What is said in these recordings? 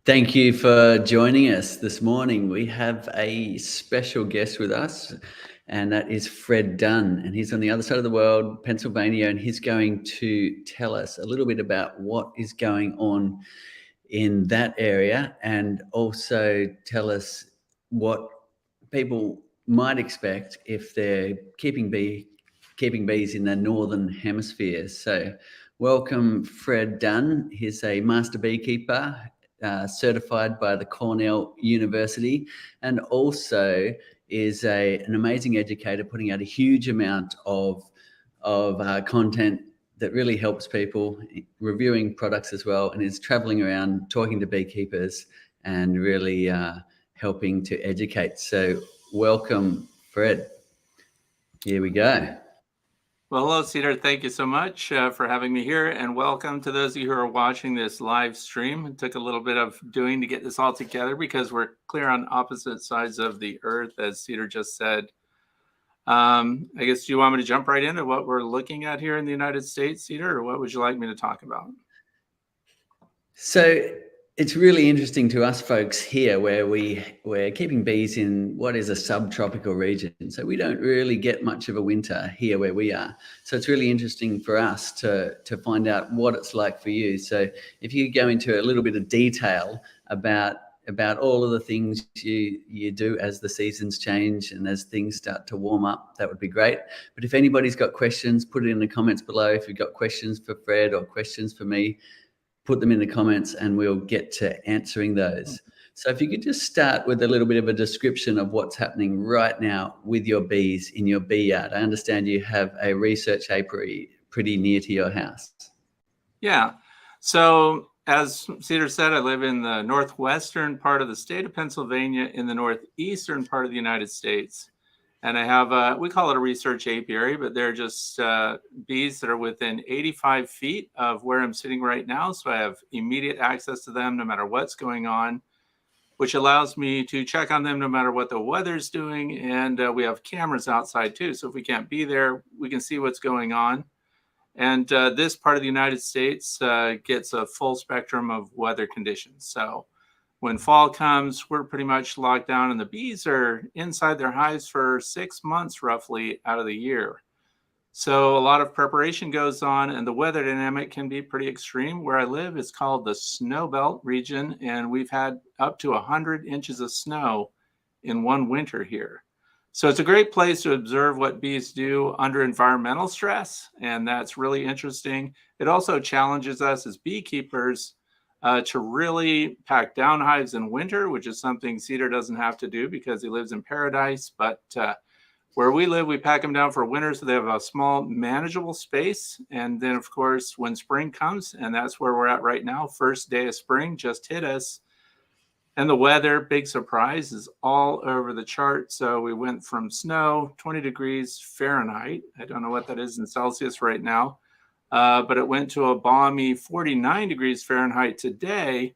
Thank you for joining us this morning. We have a special guest with us, and that is Fred Dunn. And he's on the other side of the world, Pennsylvania, and he's going to tell us a little bit about what is going on in that area and also tell us what people might expect if they're keeping bees in the northern hemisphere. So welcome, Fred Dunn. He's a master beekeeper, certified by the Cornell University, and also is an amazing educator, putting out a huge amount of content that really helps people, reviewing products as well, and is traveling around talking to beekeepers and really helping to educate. So welcome, Fred. Here we go. Well, hello, Cedar. Thank you so much for having me here, and welcome to those of you who are watching this live stream. It took a little bit of doing to get this all together because we're clear on opposite sides of the earth, as Cedar just said. I guess, do you want me to jump right into what we're looking at here in the United States, Cedar, or what would you like me to talk about? So it's really interesting to us folks here where we're keeping bees in what is a subtropical region. So we don't really get much of a winter here where we are. So it's really interesting for us to find out what it's like for you. So if you go into a little bit of detail about all of the things you do as the seasons change and as things start to warm up, that would be great. But if anybody's got questions, put it in the comments below. If you've got questions for Fred or questions for me, put them in the comments and we'll get to answering those. So if you could just start with a little bit of a description of what's happening right now with your bees in your bee yard. I understand you have a research apiary pretty near to your house. Yeah. So as Cedar said, I live in the northwestern part of the state of Pennsylvania in the northeastern part of the United States. And I have we call it a research apiary, but they're just bees that are within 85 feet of where I'm sitting right now. So I have immediate access to them no matter what's going on, which allows me to check on them no matter what the weather's doing. And we have cameras outside too. So if we can't be there, we can see what's going on. And this part of the United States gets a full spectrum of weather conditions. So when fall comes, we're pretty much locked down, and the bees are inside their hives for 6 months roughly out of the year. So a lot of preparation goes on, and the weather dynamic can be pretty extreme. Where I live is called the Snow Belt region, and we've had up to 100 inches of snow in one winter here. So it's a great place to observe what bees do under environmental stress, and that's really interesting. It also challenges us as beekeepers to really pack down hives in winter, which is something Cedar doesn't have to do because he lives in paradise. But where we live, we pack them down for winter so they have a small, manageable space. And then, of course, when spring comes, and that's where we're at right now, first day of spring just hit us. And the weather, big surprise, is all over the chart. So we went from snow, 20 degrees Fahrenheit. I don't know what that is in Celsius right now. But it went to a balmy 49 degrees Fahrenheit today.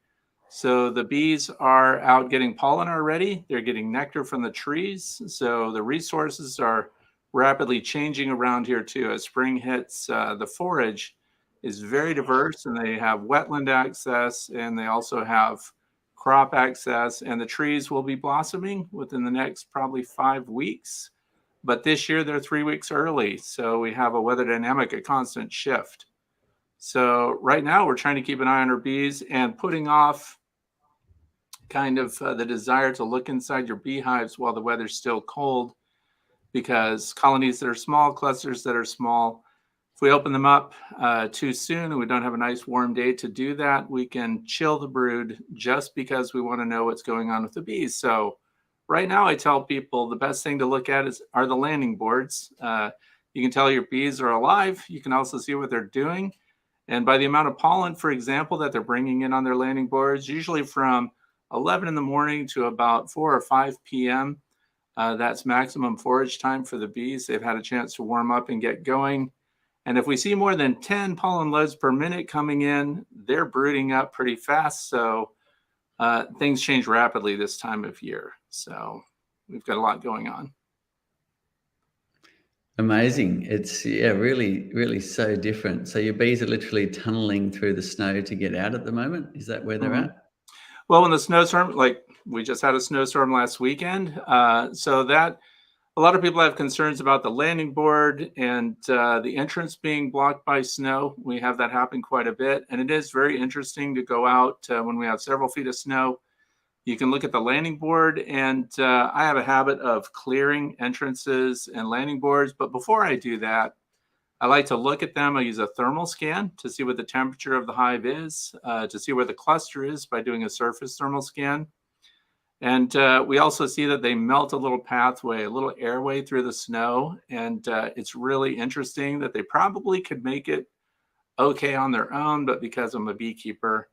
So the bees are out getting pollen already. They're getting nectar from the trees. So the resources are rapidly changing around here too. As spring hits, the forage is very diverse, and they have wetland access, and they also have crop access, and the trees will be blossoming within the next probably 5 weeks. But this year they're 3 weeks early. So we have a weather dynamic, a constant shift. So right now we're trying to keep an eye on our bees and putting off kind of the desire to look inside your beehives while the weather's still cold, because colonies that are small, clusters that are small, if we open them up too soon and we don't have a nice warm day to do that, we can chill the brood just because we want to know what's going on with the bees. So right now, I tell people the best thing to look at are the landing boards. You can tell your bees are alive. You can also see what they're doing. And by the amount of pollen, for example, that they're bringing in on their landing boards, usually from 11 in the morning to about 4 or 5 p.m., that's maximum forage time for the bees. They've had a chance to warm up and get going. And if we see more than 10 pollen loads per minute coming in, they're brooding up pretty fast. So things change rapidly this time of year. So we've got a lot going on. Amazing. It's really, really so different. So your bees are literally tunneling through the snow to get out at the moment. Is that where they're at? Well, when the snowstorm, like we just had a snowstorm last weekend, so that a lot of people have concerns about the landing board and the entrance being blocked by snow. We have that happen quite a bit, and it is very interesting to go out when we have several feet of snow. You can look at the landing board, and I have a habit of clearing entrances and landing boards, but before I do that, I like to look at them. I use a thermal scan to see what the temperature of the hive is, to see where the cluster is by doing a surface thermal scan. And we also see that they melt a little pathway, a little airway through the snow. And it's really interesting that they probably could make it okay on their own, but because I'm a beekeeper,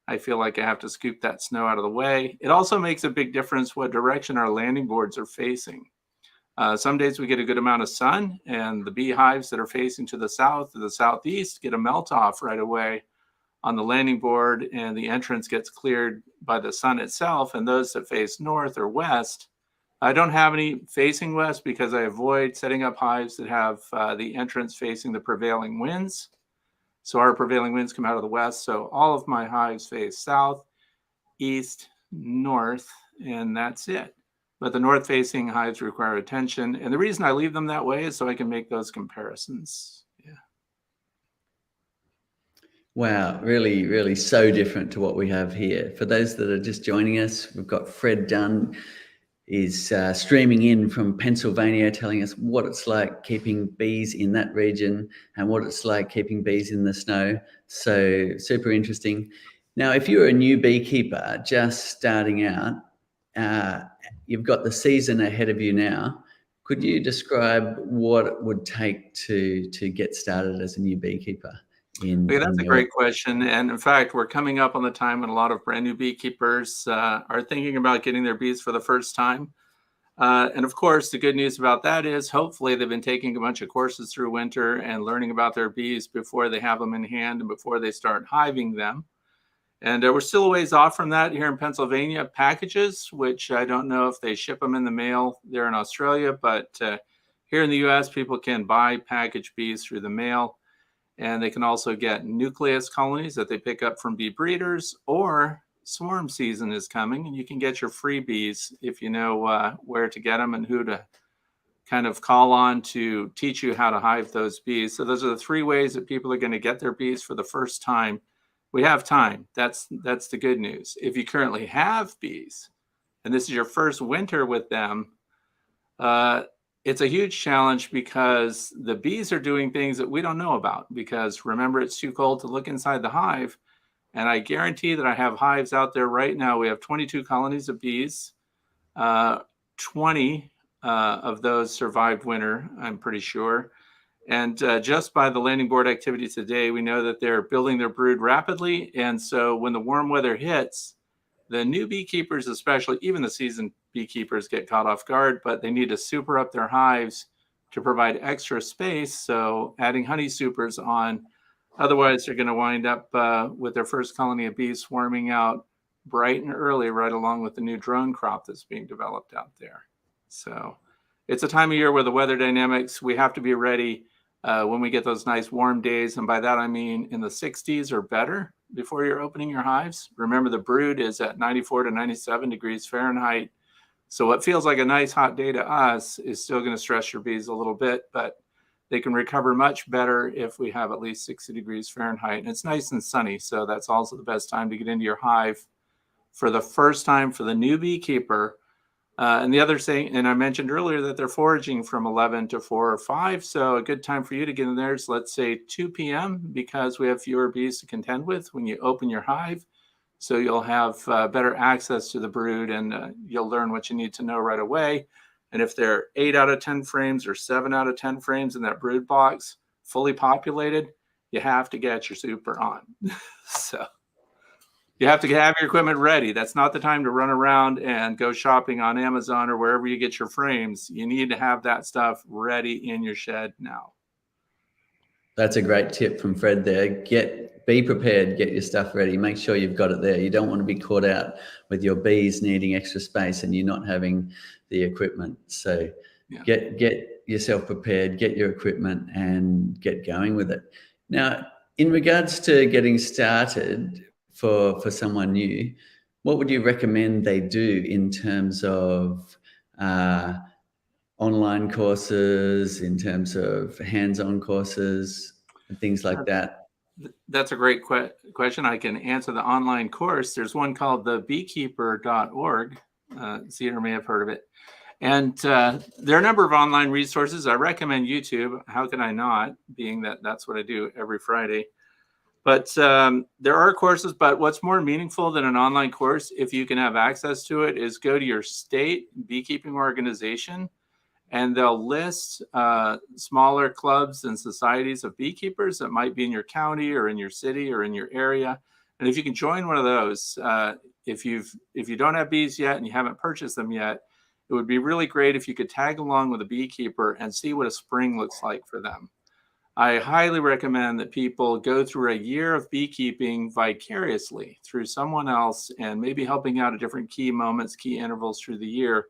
I feel like I have to scoop that snow out of the way. It also makes a big difference what direction our landing boards are facing. Some days we get a good amount of sun, and the beehives that are facing to the south or the southeast get a melt off right away on the landing board, and the entrance gets cleared by the sun itself. And those that face north or west, I don't have any facing west because I avoid setting up hives that have the entrance facing the prevailing winds. So our prevailing winds come out of the west. So all of my hives face south, east, north, and that's it. But the north-facing hives require attention. And the reason I leave them that way is so I can make those comparisons. Yeah. Wow, really, really so different to what we have here. For those that are just joining us, we've got Fred Dunn is streaming in from Pennsylvania, telling us what it's like keeping bees in that region and what it's like keeping bees in the snow. So super interesting. Now, if you're a new beekeeper just starting out, you've got the season ahead of you now. Could you describe what it would take to get started as a new beekeeper? Okay, that's a great question. And in fact, we're coming up on the time when a lot of brand new beekeepers are thinking about getting their bees for the first time. And of course, the good news about that is hopefully they've been taking a bunch of courses through winter and learning about their bees before they have them in hand and before they start hiving them. And we're still a ways off from that here in Pennsylvania. Packages, which I don't know if they ship them in the mail there in Australia, but here in the US, people can buy packaged bees through the mail. And they can also get nucleus colonies that they pick up from bee breeders, or swarm season is coming, and you can get your freebies if you know where to get them and who to kind of call on to teach you how to hive those bees. So those are the three ways that people are going to get their bees for the first time. We have time. That's the good news. If you currently have bees, and this is your first winter with them, it's a huge challenge because the bees are doing things that we don't know about, because remember, it's too cold to look inside the hive. And I guarantee that I have hives out there right now. We have 22 colonies of bees. 20 of those survived winter, I'm pretty sure. And just by the landing board activity today, we know that they're building their brood rapidly. And so when the warm weather hits, the new beekeepers, especially even the seasoned beekeepers, get caught off guard, but they need to super up their hives to provide extra space. So adding honey supers on, otherwise they're going to wind up with their first colony of bees swarming out bright and early, right along with the new drone crop that's being developed out there. So it's a time of year where the weather dynamics, we have to be ready when we get those nice warm days. And by that, I mean in the 60s or better before you're opening your hives. Remember, the brood is at 94 to 97 degrees Fahrenheit. So what feels like a nice hot day to us is still going to stress your bees a little bit, but they can recover much better if we have at least 60 degrees Fahrenheit. And it's nice and sunny, so that's also the best time to get into your hive for the first time for the new beekeeper. And the other thing, and I mentioned earlier that they're foraging from 11 to 4 or 5. So a good time for you to get in there is, let's say, 2 p.m. because we have fewer bees to contend with when you open your hive. So you'll have better access to the brood, and you'll learn what you need to know right away. And if they're 8 out of 10 frames or 7 out of 10 frames in that brood box, fully populated, you have to get your super on. So you have to have your equipment ready. That's not the time to run around and go shopping on Amazon or wherever you get your frames. You need to have that stuff ready in your shed now. That's a great tip from Fred there. Be prepared, get your stuff ready. Make sure you've got it there. You don't want to be caught out with your bees needing extra space and you not having the equipment. So yeah, get yourself prepared, get your equipment and get going with it. Now, in regards to getting started, for someone new, what would you recommend they do in terms of online courses, in terms of hands-on courses, and things like that? That's a great question. I can answer the online course. There's one called the beekeeper.org. Cedar may have heard of it. And there are a number of online resources. I recommend YouTube. How can I not, being that that's what I do every Friday. But there are courses, but what's more meaningful than an online course, if you can have access to it, is go to your state beekeeping organization, and they'll list smaller clubs and societies of beekeepers that might be in your county or in your city or in your area. And if you can join one of those, if you don't have bees yet and you haven't purchased them yet, it would be really great if you could tag along with a beekeeper and see what a spring looks like for them. I highly recommend that people go through a year of beekeeping vicariously through someone else, and maybe helping out at different key moments, key intervals through the year,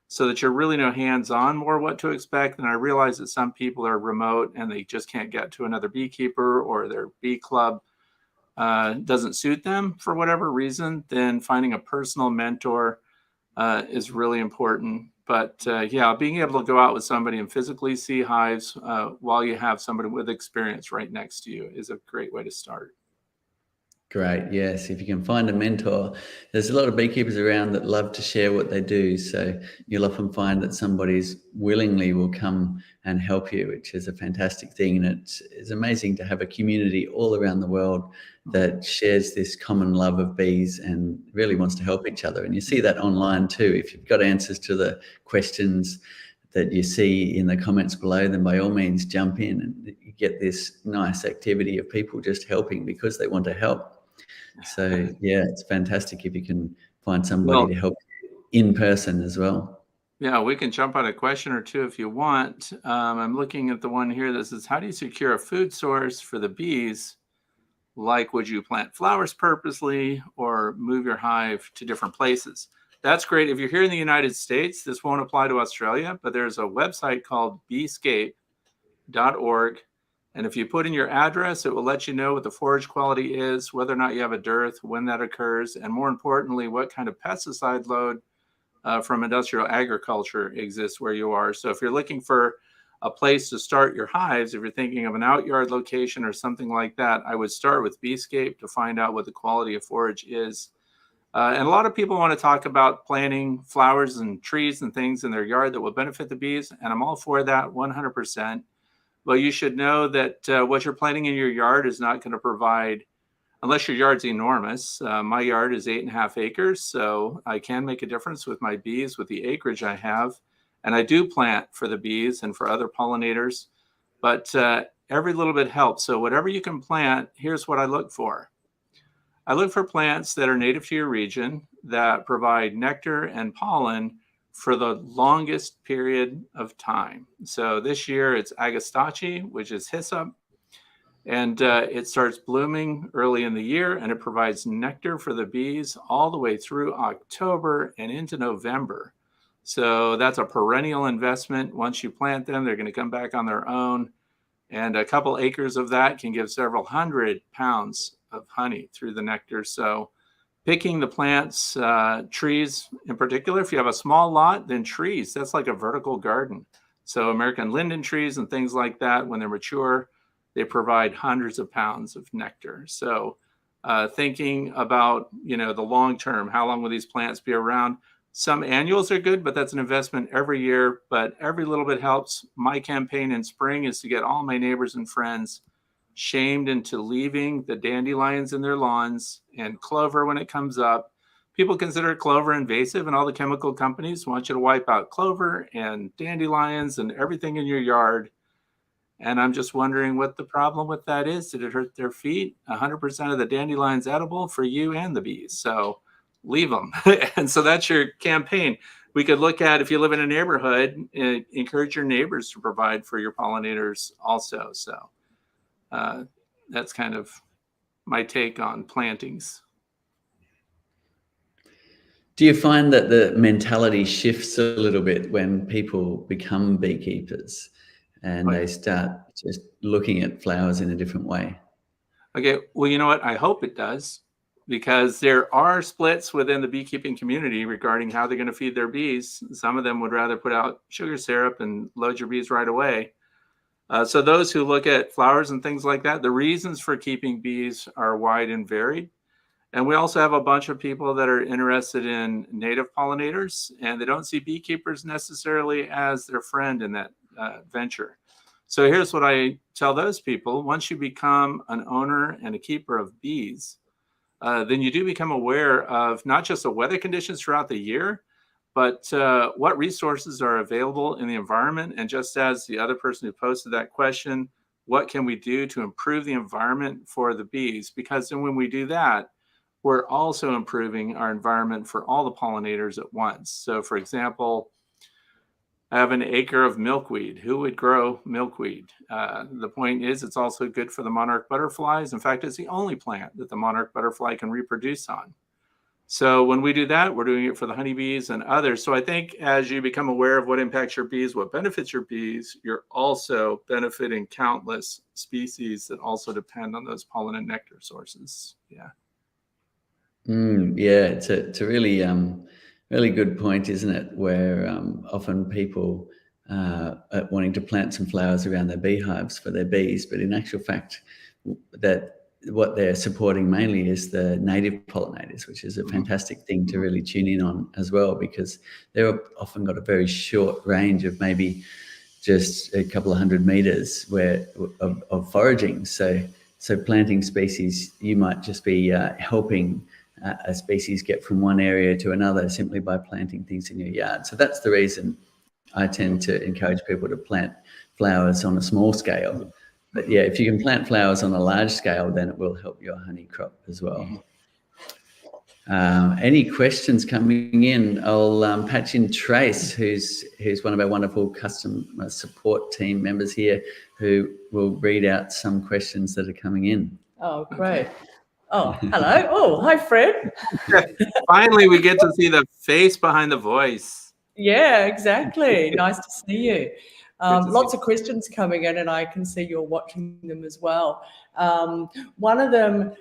so that you're really know hands-on more what to expect. And I realize that some people are remote and they just can't get to another beekeeper, or their bee club doesn't suit them for whatever reason. Then finding a personal mentor is really important. But yeah, being able to go out with somebody and physically see hives while you have somebody with experience right next to you is a great way to start. Great. Yes. If you can find a mentor, there's a lot of beekeepers around that love to share what they do. So you'll often find that somebody's willingly will come and help you, which is a fantastic thing. And it's amazing to have a community all around the world that shares this common love of bees and really wants to help each other. And you see that online too. If you've got answers to the questions that you see in the comments below, then by all means jump in, and you get this nice activity of people just helping because they want to help. So yeah, it's fantastic if you can find somebody to help in person as well. Yeah, we can jump on a question or two if you want. I'm looking at the one here that says, how do you secure a food source for the bees? Like, would you plant flowers purposely or move your hive to different places? That's great. If you're here in the United States, this won't apply to Australia, but there's a website called beescape.org. And if you put in your address, it will let you know what the forage quality is, whether or not you have a dearth, when that occurs, and more importantly, what kind of pesticide load from industrial agriculture exists where you are. So if you're looking for a place to start your hives, if you're thinking of an outyard location or something like that, I would start with Beescape to find out what the quality of forage is. And a lot of people want to talk about planting flowers and trees and things in their yard that will benefit the bees, and I'm all for that 100%. Well, you should know that what you're planting in your yard is not going to provide, unless your yard's enormous. My yard is 8.5 acres, so I can make a difference with my bees with the acreage I have. And I do plant for the bees and for other pollinators, but every little bit helps. So whatever you can plant, here's what I look for. I look for plants that are native to your region that provide nectar and pollen for the longest period of time. So this year it's agastache, which is hyssop, and it starts blooming early in the year, and it provides nectar for the bees all the way through October and into November. So that's a perennial investment. Once you plant them, they're going to come back on their own. And a couple acres of that can give several hundred pounds of honey through the nectar. So picking the plants, trees in particular, if you have a small lot, then trees, that's like a vertical garden. So American linden trees and things like that, when they're mature, they provide hundreds of pounds of nectar. So thinking about, the long term, how long will these plants be around? Some annuals are good, but that's an investment every year, but every little bit helps. My campaign in spring is to get all my neighbors and friends shamed into leaving the dandelions in their lawns and clover when it comes up. People consider clover invasive, and all the chemical companies want you to wipe out clover and dandelions and everything in your yard. And I'm just wondering what the problem with that is. Did it hurt their feet? 100% of the dandelions edible for you and the bees. So leave them. And so that's your campaign. We could look at, if you live in a neighborhood, encourage your neighbors to provide for your pollinators also. So that's kind of my take on plantings. Do you find that the mentality shifts a little bit when people become beekeepers and they start just looking at flowers in a different way? Okay, well, you know what? I hope it does. because there are splits within the beekeeping community regarding how they're going to feed their bees. Some of them would rather put out sugar syrup and load your bees right away. So those who look at flowers and things like that, the reasons for keeping bees are wide and varied. And we also have a bunch of people that are interested in native pollinators, and they don't see beekeepers necessarily as their friend in that venture. So here's what I tell those people. Once you become an owner and a keeper of bees, then you do become aware of not just the weather conditions throughout the year, but what resources are available in the environment. And just as the other person who posted that question, what can we do to improve the environment for the bees? Because then when we do that, we're also improving our environment for all the pollinators at once. So for example, I have an acre of milkweed. Who would grow milkweed? The point is it's also good for the monarch butterflies. In fact, it's the only plant that the monarch butterfly can reproduce on. So when we do that, we're doing it for the honeybees and others. So I think as you become aware of what impacts your bees, what benefits your bees, you're also benefiting countless species that also depend on those pollen and nectar sources. Yeah. Yeah, it's a really really good point, isn't it? Where often people are wanting to plant some flowers around their beehives for their bees, but in actual fact, that what they're supporting mainly is the native pollinators, which is a fantastic thing to really tune in on as well, because they're often got a very short range of maybe just a couple of 100 meters of foraging. So planting species, you might just be helping a species get from one area to another simply by planting things in your yard. So that's the reason I tend to encourage people to plant flowers on a small scale. But yeah, if you can plant flowers on a large scale, then it will help your honey crop as well. Any questions coming in? I'll patch in Trace, who's one of our wonderful customer support team members here, who will read out some questions that are coming in. Oh, great. Oh, hello. Oh, hi, Fred. Finally, we get to see the face behind the voice. Yeah, exactly. Nice to see you. Lots of questions coming in, and I can see you're watching them as well. One of them,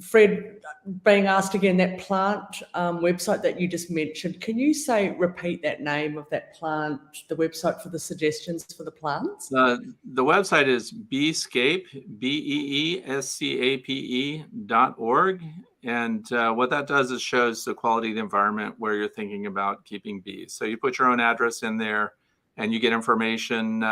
Fred, being asked again, that plant website that you just mentioned, can you repeat that name of that plant, the website for the suggestions for the plants? The website is Beescape, BEESCAPE.org. And what that does is shows the quality of the environment where you're thinking about keeping bees. So you put your own address in there and you get information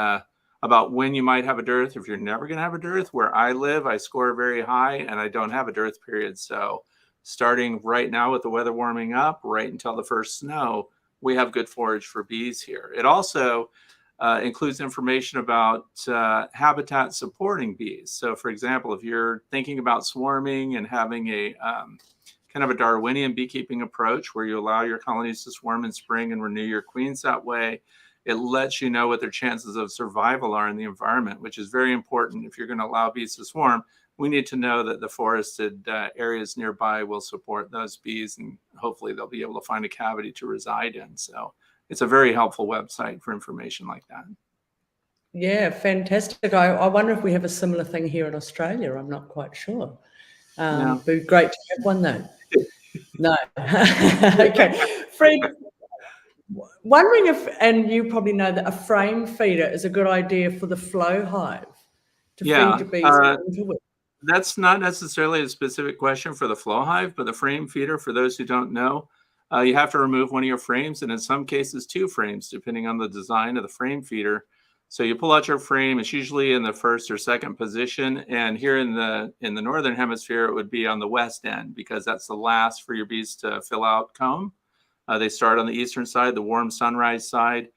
about when you might have a dearth. If you're never going to have a dearth, where I live, I score very high and I don't have a dearth period. So starting right now with the weather warming up, right until the first snow, we have good forage for bees here. It also includes information about habitat supporting bees. So for example, if you're thinking about swarming and having a kind of a Darwinian beekeeping approach where you allow your colonies to swarm in spring and renew your queens that way, it lets you know what their chances of survival are in the environment, which is very important. If you're going to allow bees to swarm, we need to know that the forested areas nearby will support those bees, and hopefully they'll be able to find a cavity to reside in. So it's a very helpful website for information like that. Yeah, fantastic. I wonder if we have a similar thing here in Australia. I'm not quite sure. It'd be great to have one though. No. Okay. Fred, wondering if, and you probably know that a frame feeder is a good idea for the flow hive to feed the bees. That's not necessarily a specific question for the flow hive, but the frame feeder, for those who don't know, you have to remove one of your frames, and in some cases 2 frames, depending on the design of the frame feeder. So you pull out your frame, it's usually in the first or second position, and here in the northern hemisphere, it would be on the west end, because that's the last for your bees to fill out comb. They start on the eastern side, the warm sunrise side.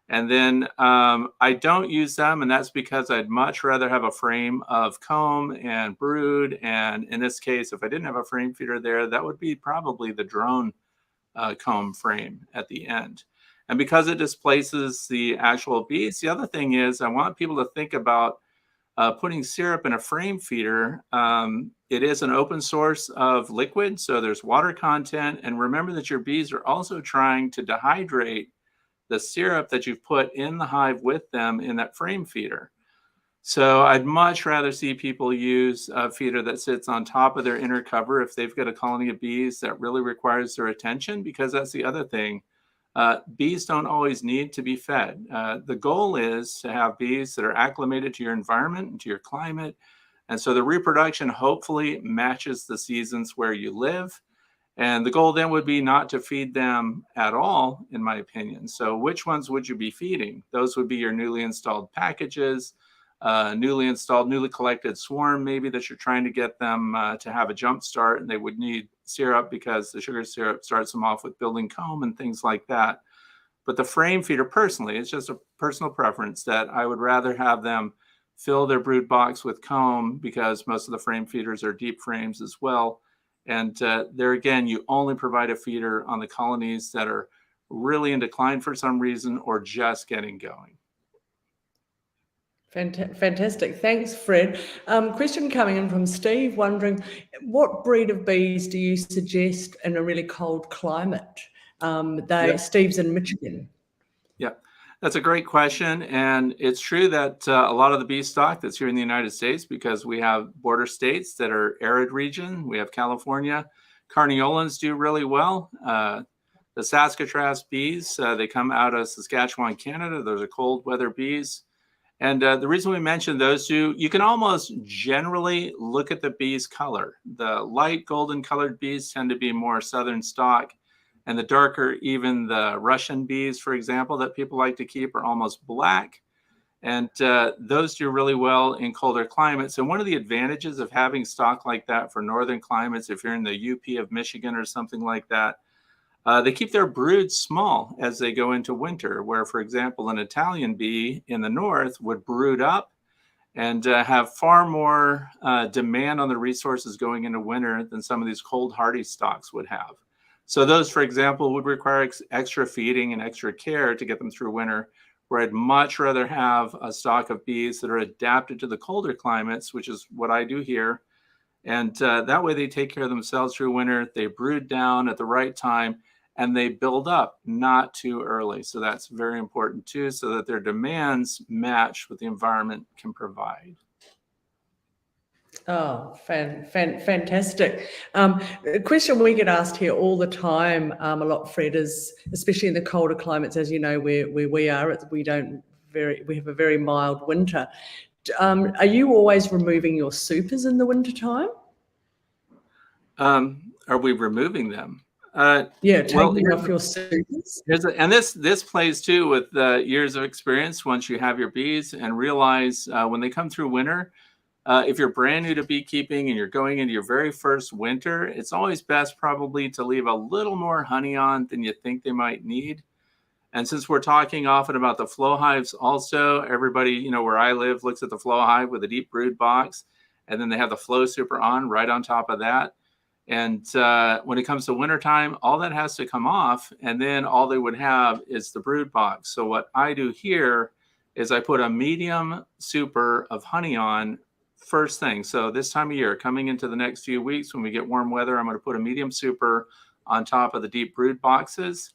And then I don't use them, and that's because I'd much rather have a frame of comb and brood. And in this case, if I didn't have a frame feeder there, that would be probably the drone comb frame at the end. And because it displaces the actual bees, the other thing is I want people to think about putting syrup in a frame feeder. It is an open source of liquid, so there's water content. And remember that your bees are also trying to dehydrate the syrup that you've put in the hive with them in that frame feeder. So I'd much rather see people use a feeder that sits on top of their inner cover if they've got a colony of bees that really requires their attention, because that's the other thing. Bees don't always need to be fed. The goal is to have bees that are acclimated to your environment and to your climate. And so the reproduction hopefully matches the seasons where you live. And the goal then would be not to feed them at all, in my opinion. So which ones would you be feeding? Those would be your newly installed packages, newly collected swarm, maybe, that you're trying to get them to have a jump start, and they would need syrup because the sugar syrup starts them off with building comb and things like that. But the frame feeder, personally, it's just a personal preference that I would rather have them fill their brood box with comb, because most of the frame feeders are deep frames as well. And there again, you only provide a feeder on the colonies that are really in decline for some reason or just getting going. Fantastic. Thanks, Fred. Question coming in from Steve, wondering what breed of bees do you suggest in a really cold climate? Steve's in Michigan. Yeah, that's a great question. And it's true that a lot of the bee stock that's here in the United States, because we have border states that are arid region, we have California, Carniolans do really well. The Saskatraz bees, they come out of Saskatchewan, Canada. Those are cold weather bees. And the reason we mentioned those two, you can almost generally look at the bee's color. The light golden colored bees tend to be more southern stock, and the darker, even the Russian bees, for example, that people like to keep, are almost black. And those do really well in colder climates. And one of the advantages of having stock like that for northern climates, if you're in the UP of Michigan or something like that, they keep their broods small as they go into winter, where, for example, an Italian bee in the north would brood up and have far more demand on the resources going into winter than some of these cold hardy stocks would have. So those, for example, would require extra feeding and extra care to get them through winter, where I'd much rather have a stock of bees that are adapted to the colder climates, which is what I do here. And that way they take care of themselves through winter, they brood down at the right time, and they build up not too early. So that's very important too, so that their demands match what the environment can provide. Oh, fantastic. A question we get asked here all the time, a lot, Fred, is especially in the colder climates, as you know, where we are, we have a very mild winter. Are you always removing your supers in the wintertime? Are we removing them? Taking off your supers. And this plays too with years of experience. Once you have your bees and realize when they come through winter, if you're brand new to beekeeping and you're going into your very first winter, it's always best probably to leave a little more honey on than you think they might need. And since we're talking often about the flow hives also, everybody, where I live looks at the flow hive with a deep brood box, and then they have the flow super on right on top of that. And when it comes to wintertime, all that has to come off, and then all they would have is the brood box. So what I do here is I put a medium super of honey on first thing. So this time of year, coming into the next few weeks, when we get warm weather, I'm going to put a medium super on top of the deep brood boxes,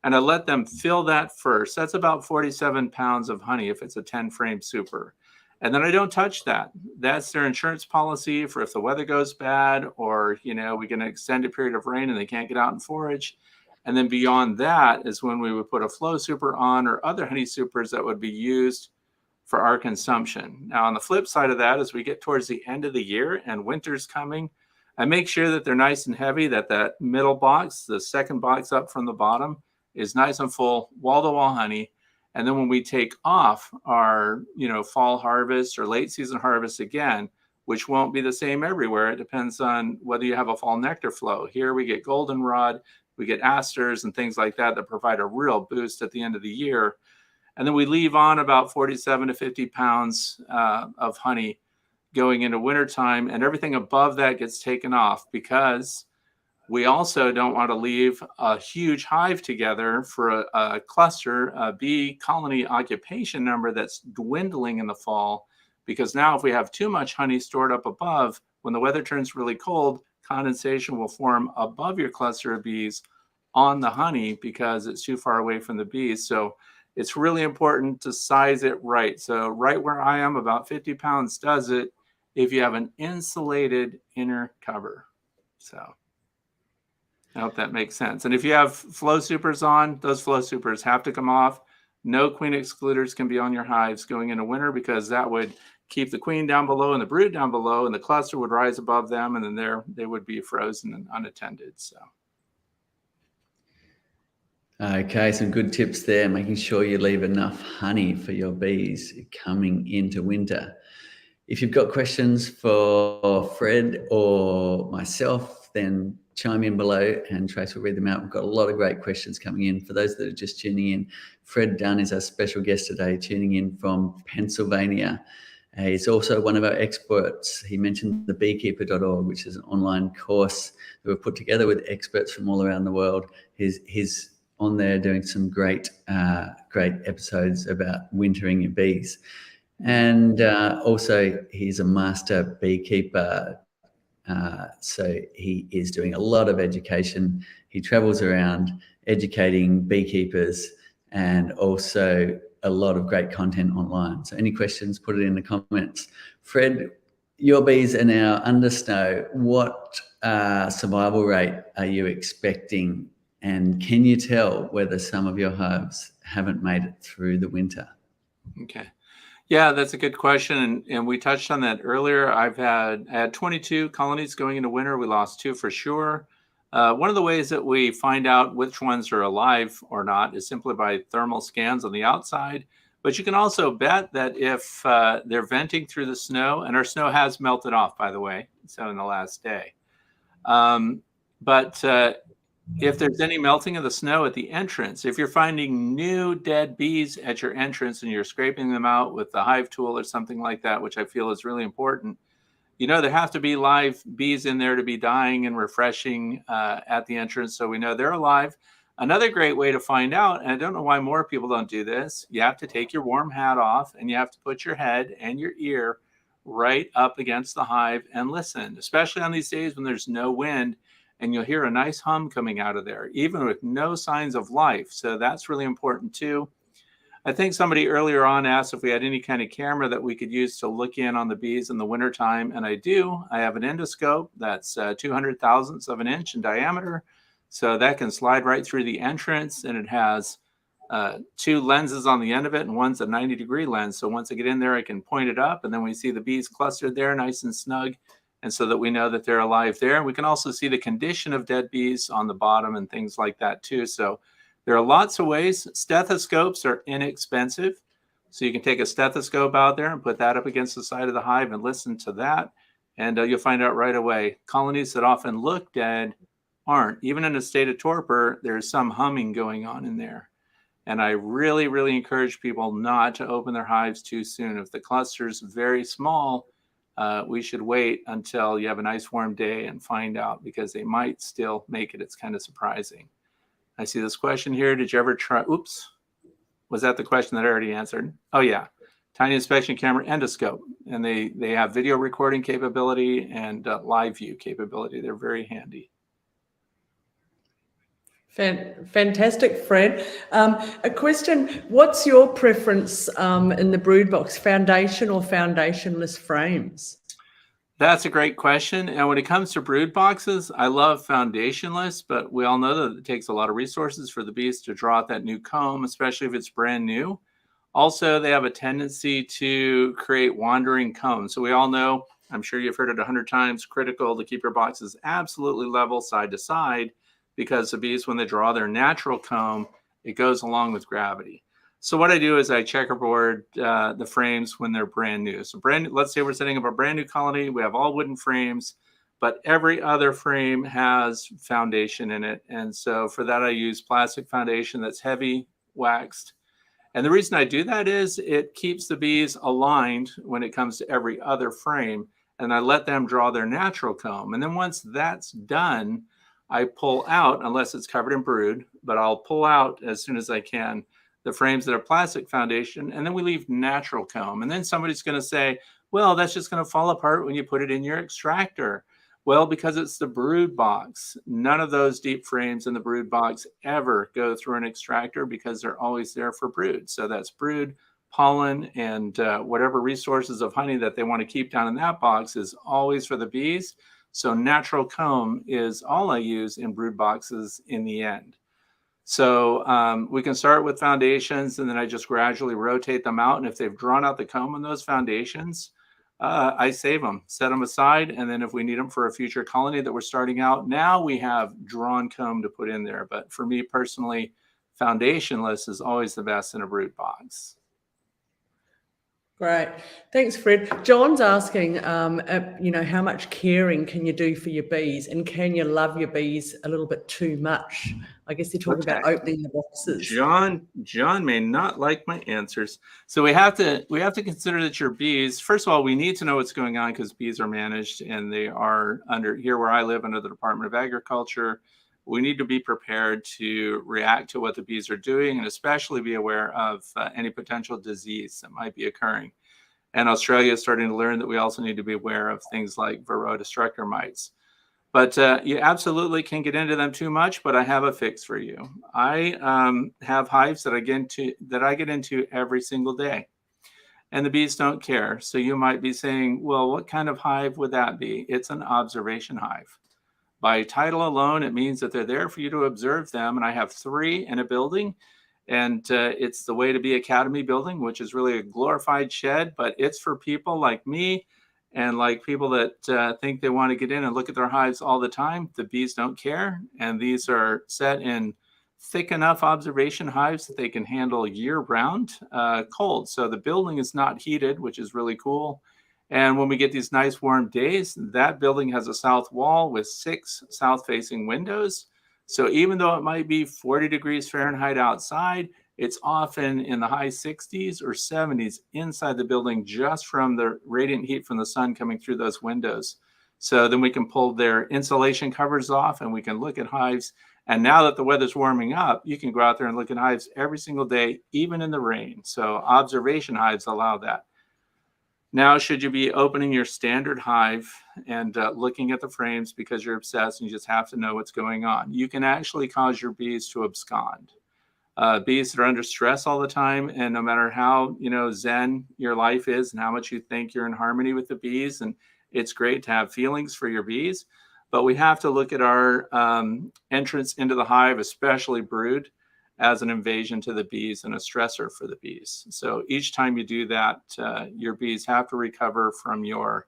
and I let them fill that first. That's about 47 pounds of honey if it's a 10-frame super. And then I don't touch that. That's their insurance policy for if the weather goes bad, or, we get an extended period of rain and they can't get out and forage. And then beyond that is when we would put a flow super on, or other honey supers that would be used for our consumption. Now, on the flip side of that, as we get towards the end of the year and winter's coming, I make sure that they're nice and heavy, that middle box, the second box up from the bottom, is nice and full, wall-to-wall honey. And then when we take off our, fall harvest or late season harvest again, which won't be the same everywhere. It depends on whether you have a fall nectar flow. Here we get goldenrod, we get asters and things like that provide a real boost at the end of the year. And then we leave on about 47 to 50 pounds of honey going into wintertime, and everything above that gets taken off, because we also don't want to leave a huge hive together for a cluster, a bee colony occupation number that's dwindling in the fall. Because now if we have too much honey stored up above, when the weather turns really cold, condensation will form above your cluster of bees on the honey because it's too far away from the bees. So it's really important to size it right. So right where I am, about 50 pounds does it if you have an insulated inner cover. So I hope that makes sense. And if you have flow supers on, those flow supers have to come off. No queen excluders can be on your hives going into winter, because that would keep the queen down below and the brood down below, and the cluster would rise above them, and then they would be frozen and unattended. So. Okay, some good tips there, making sure you leave enough honey for your bees coming into winter. If you've got questions for Fred or myself, then chime in below and Trace will read them out. We've got a lot of great questions coming in. For those that are just tuning in, Fred Dunn is our special guest today, tuning in from Pennsylvania. He's also one of our experts. He mentioned the beekeeper.org, which is an online course that we've put together with experts from all around the world. He's on there doing some great episodes about wintering your bees. And also he's a master beekeeper. So he is doing a lot of education. He travels around educating beekeepers, and also a lot of great content online. So any questions, put it in the comments. Fred, your bees are now under snow. What survival rate are you expecting? And can you tell whether some of your hives haven't made it through the winter? Okay. Yeah, that's a good question. And we touched on that earlier. I had 22 colonies going into winter. We lost 2 for sure. One of the ways that we find out which ones are alive or not is simply by thermal scans on the outside. But you can also bet that if they're venting through the snow, and our snow has melted off, by the way, so in the last day. If there's any melting of the snow at the entrance, if you're finding new dead bees at your entrance and you're scraping them out with the hive tool or something like that, which I feel is really important, there have to be live bees in there to be dying and refreshing at the entrance, so we know they're alive. Another great way to find out, and I don't know why more people don't do this, you have to take your warm hat off and you have to put your head and your ear right up against the hive and listen, especially on these days when there's no wind. And you'll hear a nice hum coming out of there, even with no signs of life. So that's really important too. I think somebody earlier on asked if we had any kind of camera that we could use to look in on the bees in the wintertime. And I do. I have an endoscope that's 200 thousandths of an inch in diameter. So that can slide right through the entrance. And it has 2 lenses on the end of it, and one's a 90-degree lens. So once I get in there, I can point it up, and then we see the bees clustered there nice and snug. And so that we know that they're alive there. We can also see the condition of dead bees on the bottom and things like that too. So there are lots of ways. Stethoscopes are inexpensive. So you can take a stethoscope out there and put that up against the side of the hive and listen to that. And you'll find out right away. Colonies that often look dead aren't. Even in a state of torpor, there's some humming going on in there. And I really, really encourage people not to open their hives too soon. If the cluster's very small, we should wait until you have a nice warm day and find out, because they might still make it. It's kind of surprising. I see this question here. Did you ever try? Oops. Was that the question that I already answered? Oh, yeah. Tiny inspection camera endoscope. And they have video recording capability and live view capability. They're very handy. Fantastic, Fred. A question, what's your preference in the brood box, foundation or foundationless frames? That's a great question. And when it comes to brood boxes, I love foundationless, but we all know that it takes a lot of resources for the bees to draw out that new comb, especially if it's brand new. Also, they have a tendency to create wandering combs. So we all know, I'm sure you've heard it 100 times, critical to keep your boxes absolutely level side to side, because the bees, when they draw their natural comb, it goes along with gravity. So what I do is I checkerboard the frames when they're brand new. So let's say we're setting up a brand new colony. We have all wooden frames, but every other frame has foundation in it. And so for that, I use plastic foundation that's heavy, waxed. And the reason I do that is it keeps the bees aligned when it comes to every other frame. And I let them draw their natural comb. And then once that's done, I pull out, unless it's covered in brood, but I'll pull out as soon as I can the frames that are plastic foundation, and then we leave natural comb. And then somebody's going to say, well, that's just going to fall apart when you put it in your extractor. Well, because it's the brood box. None of those deep frames in the brood box ever go through an extractor because they're always there for brood. So that's brood, pollen, and whatever resources of honey that they want to keep down in that box is always for the bees. So natural comb is all I use in brood boxes in the end. So we can start with foundations, and then I just gradually rotate them out. And if they've drawn out the comb on those foundations, I save them, set them aside. And then if we need them for a future colony that we're starting out, now we have drawn comb to put in there. But for me personally, foundationless is always the best in a brood box. Great. Thanks, Fred. John's asking, how much caring can you do for your bees, and can you love your bees a little bit too much? I guess they're talking about opening the boxes. John may not like my answers. So we have to consider that your bees, first of all, we need to know what's going on because bees are managed and they are under, here where I live, under the Department of Agriculture. We need to be prepared to react to what the bees are doing, and especially be aware of any potential disease that might be occurring. And Australia is starting to learn that we also need to be aware of things like Varroa destructor mites. But you absolutely can get into them too much, but I have a fix for you. I have hives that I get into every single day, and the bees don't care. So you might be saying, well, what kind of hive would that be? It's an observation hive. By title alone, it means that they're there for you to observe them. And I have 3 in a building, and it's the Way to Be Academy building, which is really a glorified shed, but it's for people like me and like people that think they want to get in and look at their hives all the time. The bees don't care. And these are set in thick enough observation hives that they can handle year-round cold. So the building is not heated, which is really cool. And when we get these nice warm days, that building has a south wall with 6 south-facing windows. So even though it might be 40 degrees Fahrenheit outside, it's often in the high 60s or 70s inside the building just from the radiant heat from the sun coming through those windows. So then we can pull their insulation covers off and we can look at hives. And now that the weather's warming up, you can go out there and look at hives every single day, even in the rain. So observation hives allow that. Now, should you be opening your standard hive and looking at the frames because you're obsessed and you just have to know what's going on, you can actually cause your bees to abscond. Bees that are under stress all the time, and no matter how zen your life is and how much you think you're in harmony with the bees, and it's great to have feelings for your bees, but we have to look at our entrance into the hive, especially brood, as an invasion to the bees and a stressor for the bees. So each time you do that, your bees have to recover from your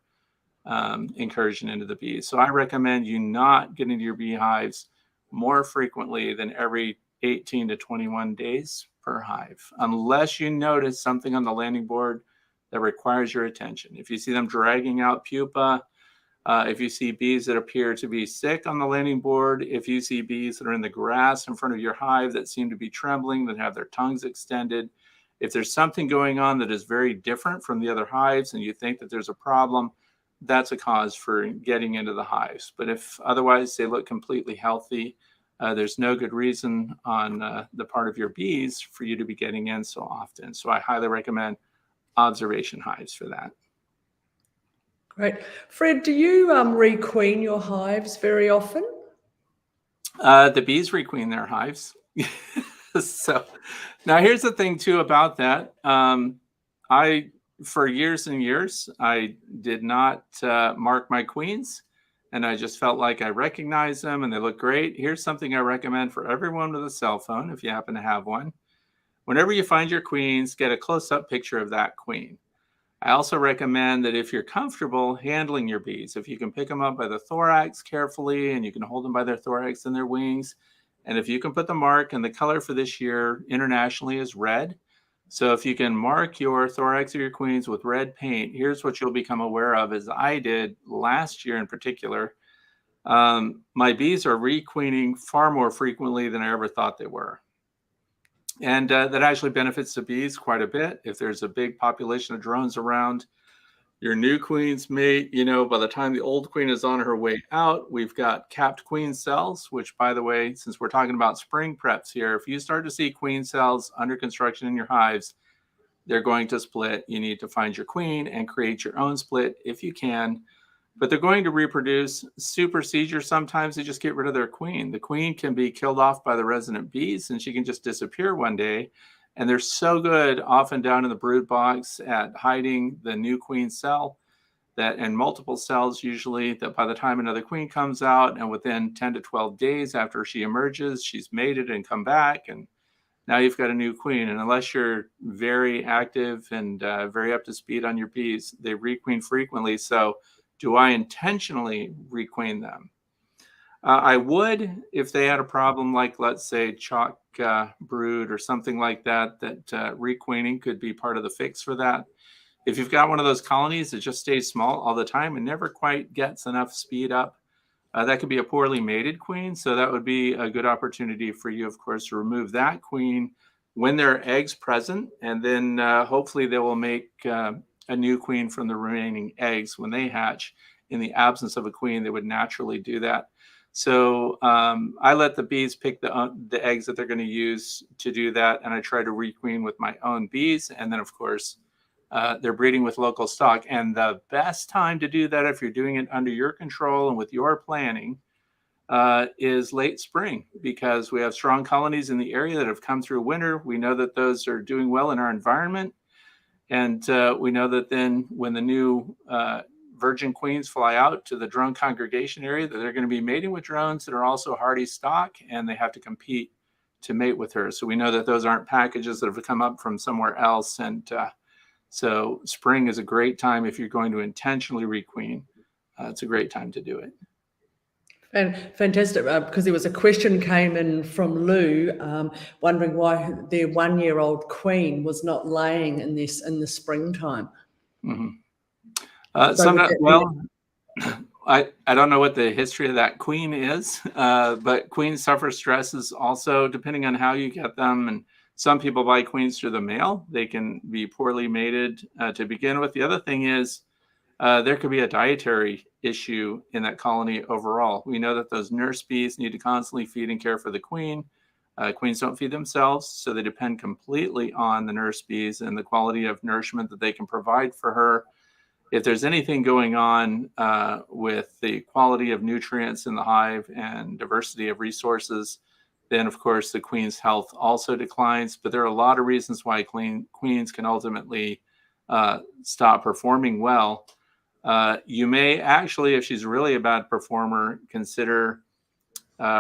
incursion into the bees. So I recommend you not get into your beehives more frequently than every 18 to 21 days per hive, unless you notice something on the landing board that requires your attention. If you see them dragging out pupa, if you see bees that appear to be sick on the landing board, if you see bees that are in the grass in front of your hive that seem to be trembling, that have their tongues extended, if there's something going on that is very different from the other hives and you think that there's a problem, that's a cause for getting into the hives. But if otherwise they look completely healthy, there's no good reason on the part of your bees for you to be getting in so often. So I highly recommend observation hives for that. Great. Fred, do you requeen your hives very often? The bees requeen their hives. So now here's the thing too about that. For years and years, I did not mark my queens, and I just felt like I recognized them and they look great. Here's something I recommend for everyone with a cell phone, if you happen to have one. Whenever you find your queens, get a close-up picture of that queen. I also recommend that if you're comfortable handling your bees, if you can pick them up by the thorax carefully and you can hold them by their thorax and their wings, and if you can put the mark, and the color for this year internationally is red. So if you can mark your thorax of your queens with red paint, here's what you'll become aware of, as I did last year in particular. My bees are requeening far more frequently than I ever thought they were. And that actually benefits the bees quite a bit. If there's a big population of drones around, your new queens may, by the time the old queen is on her way out, we've got capped queen cells, which, by the way, since we're talking about spring preps here, if you start to see queen cells under construction in your hives, they're going to split. You need to find your queen and create your own split if you can. but they're going to reproduce. Super seizure, sometimes they just get rid of their queen. The queen can be killed off by the resident bees, and she can just disappear one day. And they're so good, often down in the brood box, at hiding the new queen cell, that, and multiple cells usually, that by the time another queen comes out, and within 10 to 12 days after she emerges, she's mated and come back, and now you've got a new queen. And unless you're very active and very up to speed on your bees, they requeen frequently. So do I intentionally requeen them? I would, if they had a problem like, let's say, chalk brood or something like that, that requeening could be part of the fix for that. If you've got one of those colonies that just stays small all the time and never quite gets enough speed up, that could be a poorly mated queen. So that would be a good opportunity for you, of course, to remove that queen when there are eggs present. And then hopefully they will make a new queen from the remaining eggs when they hatch. In the absence of a queen, they would naturally do that. So I let the bees pick the eggs that they're going to use to do that. And I try to requeen with my own bees. And then, of course, they're breeding with local stock. And the best time to do that, if you're doing it under your control and with your planning, is late spring, because we have strong colonies in the area that have come through winter. We know that those are doing well in our environment. And we know that then when the new virgin queens fly out to the drone congregation area, that they're going to be mating with drones that are also hardy stock, and they have to compete to mate with her. So we know that those aren't packages that have come up from somewhere else. And so spring is a great time if you're going to intentionally requeen. It's a great time to do it. And fantastic, because there was a question came in from Lou, wondering why their 1-year-old queen was not laying in the springtime. Mm-hmm. Well, I don't know what the history of that queen is, but queens suffer stresses also, depending on how you get them. And some people buy queens through the mail. They can be poorly mated to begin with. The other thing is there could be a dietary issue in that colony overall. We know that those nurse bees need to constantly feed and care for the queen. Queens don't feed themselves, so they depend completely on the nurse bees and the quality of nourishment that they can provide for her. If there's anything going on with the quality of nutrients in the hive and diversity of resources, then of course the queen's health also declines. But there are a lot of reasons why queens can ultimately stop performing well. You may actually, if she's really a bad performer, consider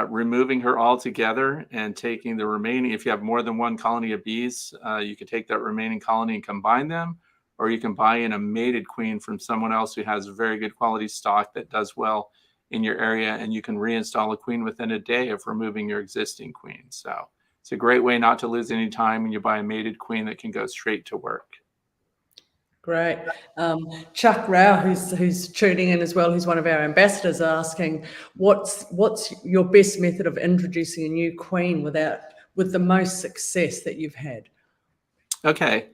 removing her altogether and taking the remaining. If you have more than one colony of bees, you could take that remaining colony and combine them, or you can buy in a mated queen from someone else who has very good quality stock that does well in your area, and you can reinstall a queen within a day of removing your existing queen. So it's a great way not to lose any time when you buy a mated queen that can go straight to work. Great. Chuck Rao, who's tuning in as well, who's one of our ambassadors, asking, what's your best method of introducing a new queen with the most success that you've had? Okay.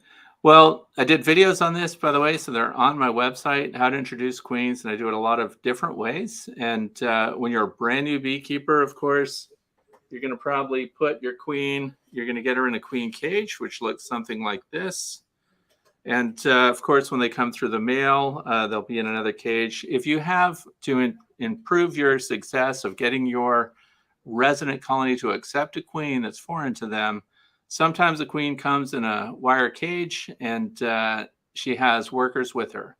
Well, I did videos on this, by the way, so they're on my website, how to introduce queens, and I do it a lot of different ways. And when you're a brand new beekeeper, of course, you're going to probably put your queen, you're going to get her in a queen cage, which looks something like this. And of course, when they come through the mail, they'll be in another cage. If you have to improve your success of getting your resident colony to accept a queen that's foreign to them, sometimes the queen comes in a wire cage and she has workers with her.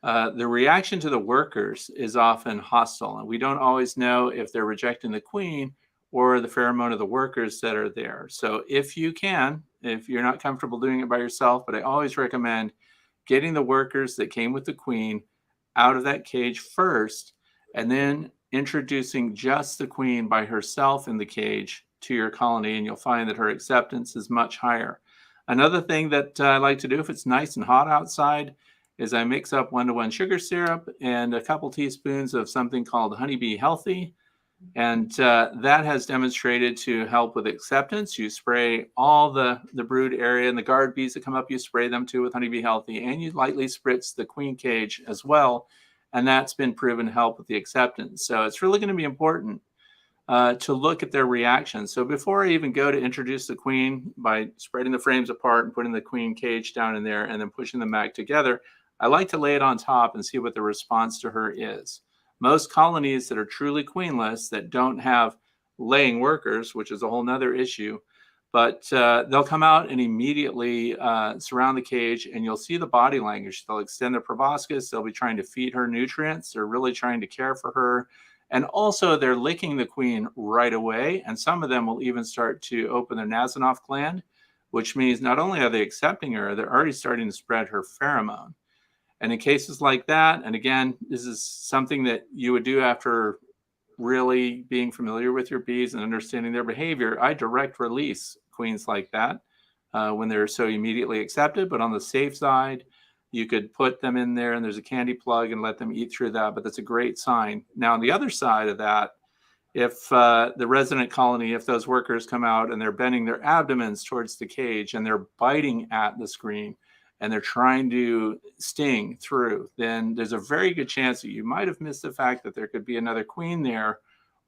The reaction to the workers is often hostile, and we don't always know if they're rejecting the queen or the pheromone of the workers that are there. So if you can, if you're not comfortable doing it by yourself, but I always recommend getting the workers that came with the queen out of that cage first, and then introducing just the queen by herself in the cage to your colony, and you'll find that her acceptance is much higher. Another thing that I like to do if it's nice and hot outside is I mix up 1-to-1 sugar syrup and a couple teaspoons of something called Honeybee Healthy. And that has demonstrated to help with acceptance. You spray all the brood area, and the guard bees that come up, you spray them too with Honeybee Healthy, and you lightly spritz the queen cage as well. And that's been proven to help with the acceptance. So it's really going to be important to look at their reaction. So before I even go to introduce the queen by spreading the frames apart and putting the queen cage down in there and then pushing them back together, I like to lay it on top and see what the response to her is. Most colonies that are truly queenless, that don't have laying workers, which is a whole nother issue, but they'll come out and immediately surround the cage, and you'll see the body language. They'll extend their proboscis. They'll be trying to feed her nutrients. They're really trying to care for her. And also they're licking the queen right away. And some of them will even start to open their Nasonov gland, which means not only are they accepting her, they're already starting to spread her pheromone. And in cases like that, and again, this is something that you would do after really being familiar with your bees and understanding their behavior, I direct release queens like that when they're so immediately accepted. But on the safe side, you could put them in there and there's a candy plug and let them eat through that. But that's a great sign. Now, on the other side of that, if the resident colony, if those workers come out and they're bending their abdomens towards the cage and they're biting at the screen and they're trying to sting through, then there's a very good chance that you might have missed the fact that there could be another queen there,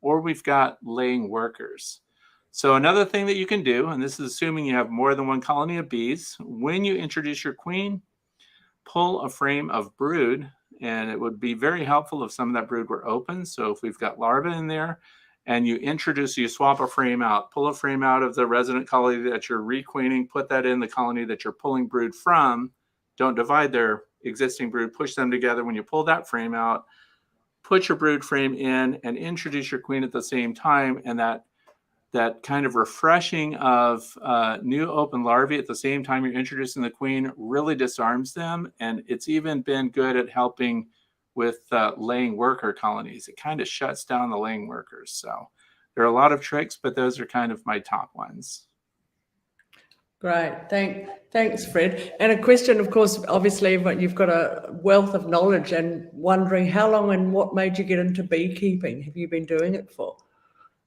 or we've got laying workers. So another thing that you can do, and this is assuming you have more than one colony of bees, when you introduce your queen, pull a frame of brood, and it would be very helpful if some of that brood were open. So if we've got larvae in there and you swap a frame out, pull a frame out of the resident colony that you're requeening, put that in the colony that you're pulling brood from. Don't divide their existing brood, push them together. When you pull that frame out, put your brood frame in and introduce your queen at the same time. And that kind of refreshing of new open larvae at the same time you're introducing the queen really disarms them. And it's even been good at helping with laying worker colonies. It kind of shuts down the laying workers. So there are a lot of tricks, but those are kind of my top ones. Great. Thanks, Fred. And a question, of course, obviously, but you've got a wealth of knowledge, and wondering how long and what made you get into beekeeping? Have you been doing it for?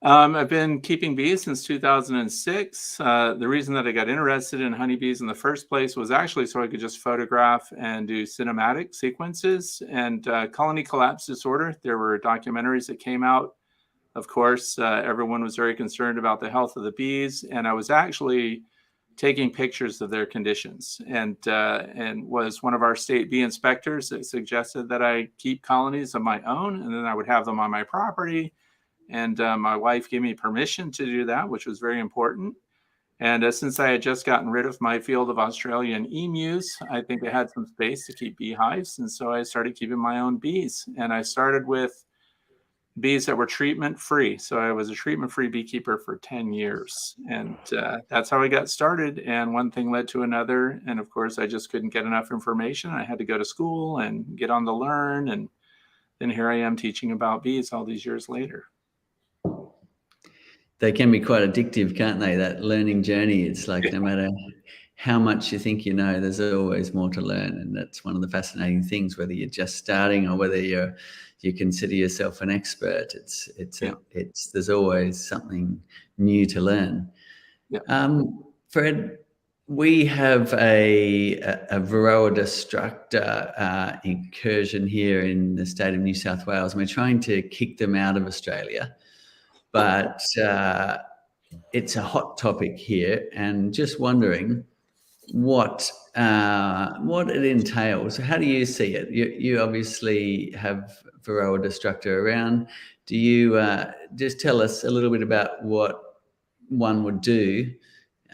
I've been keeping bees since 2006. The reason that I got interested in honeybees in the first place was actually so I could just photograph and do cinematic sequences. And colony collapse disorder, there were documentaries that came out. Of course, everyone was very concerned about the health of the bees, and I was actually taking pictures of their conditions, and was one of our state bee inspectors that suggested that I keep colonies of my own, and then I would have them on my property. And my wife gave me permission to do that, which was very important. And since I had just gotten rid of my field of Australian emus, I think I had some space to keep beehives. And so I started keeping my own bees. And I started with bees that were treatment-free. So I was a treatment-free beekeeper for 10 years. And that's how I got started. And one thing led to another. And of course, I just couldn't get enough information. I had to go to school and get on the learn. And then here I am teaching about bees all these years later. They can be quite addictive, can't they? That learning journey. It's like no matter how much you think you know, there's always more to learn. And that's one of the fascinating things, whether you're just starting or whether you consider yourself an expert. There's always something new to learn. Yeah. Fred, we have a Varroa destructor incursion here in the state of New South Wales. And we're trying to kick them out of Australia. But it's a hot topic here, and just wondering what it entails. How do you see it? You obviously have Varroa destructor around. Do you just tell us a little bit about what one would do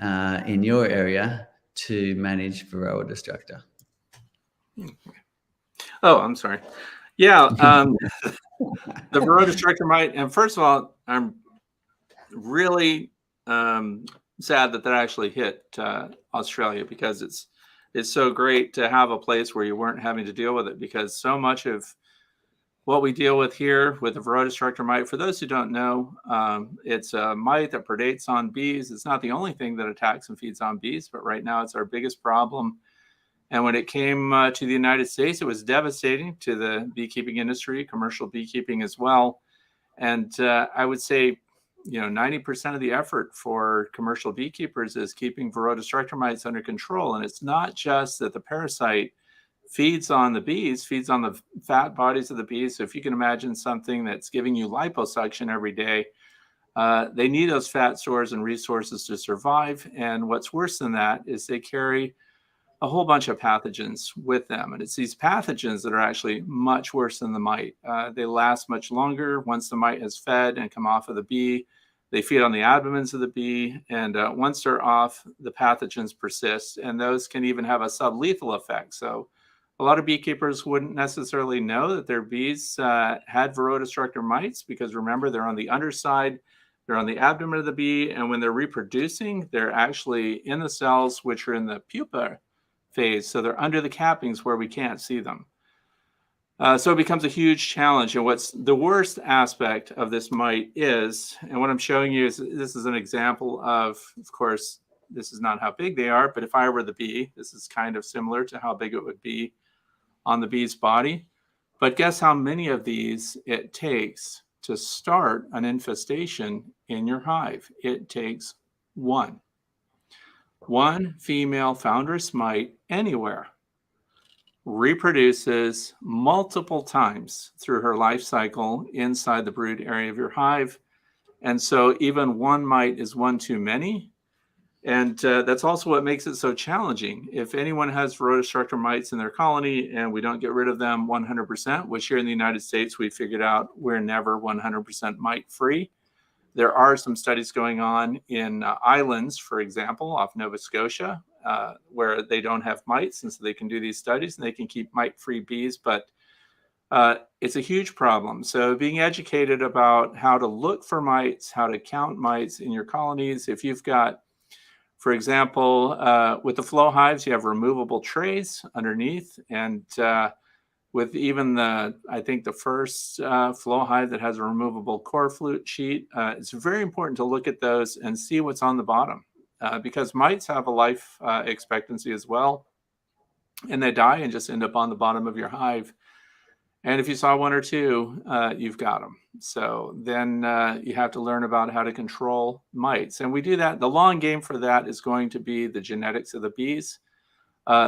in your area to manage Varroa destructor? Oh, I'm sorry. Yeah. The Varroa destructor mite, and first of all, I'm really sad that actually hit Australia, because it's so great to have a place where you weren't having to deal with it, because so much of what we deal with here with the Varroa destructor mite, for those who don't know, it's a mite that predates on bees. It's not the only thing that attacks and feeds on bees, but right now it's our biggest problem. And when it came to the United States, it was devastating to the beekeeping industry, commercial beekeeping as well. And I would say, 90% of the effort for commercial beekeepers is keeping Varroa destructor mites under control. And it's not just that the parasite feeds on the bees, feeds on the fat bodies of the bees. So if you can imagine something that's giving you liposuction every day, they need those fat stores and resources to survive. And what's worse than that is they carry a whole bunch of pathogens with them. And it's these pathogens that are actually much worse than the mite. They last much longer once the mite has fed and come off of the bee. They feed on the abdomens of the bee. And once they're off, the pathogens persist. And those can even have a sublethal effect. So a lot of beekeepers wouldn't necessarily know that their bees had Varroa destructor mites, because remember, they're on the underside. They're on the abdomen of the bee. And when they're reproducing, they're actually in the cells, which are in the pupa phase. So they're under the cappings where we can't see them. So it becomes a huge challenge. And what's the worst aspect of this mite is, and what I'm showing you is, this is an example of course, this is not how big they are, but if I were the bee, this is kind of similar to how big it would be on the bee's body. But guess how many of these it takes to start an infestation in your hive? It takes one. One female foundress mite anywhere reproduces multiple times through her life cycle inside the brood area of your hive. And so even one mite is one too many. And that's also what makes it so challenging. If anyone has Varroa destructor mites in their colony and we don't get rid of them 100%, which here in the United States, we figured out we're never 100% mite free. There are some studies going on in islands, for example, off Nova Scotia, where they don't have mites, and so they can do these studies and they can keep mite-free bees, but it's a huge problem. So being educated about how to look for mites, how to count mites in your colonies. If you've got, for example, with the flow hives, you have removable trays underneath, and with even I think the first flow hive that has a removable core flute sheet, it's very important to look at those and see what's on the bottom, because mites have a life expectancy as well, and they die and just end up on the bottom of your hive. And if you saw one or two, you've got them. So then you have to learn about how to control mites. And we do that. The long game for that is going to be the genetics of the bees.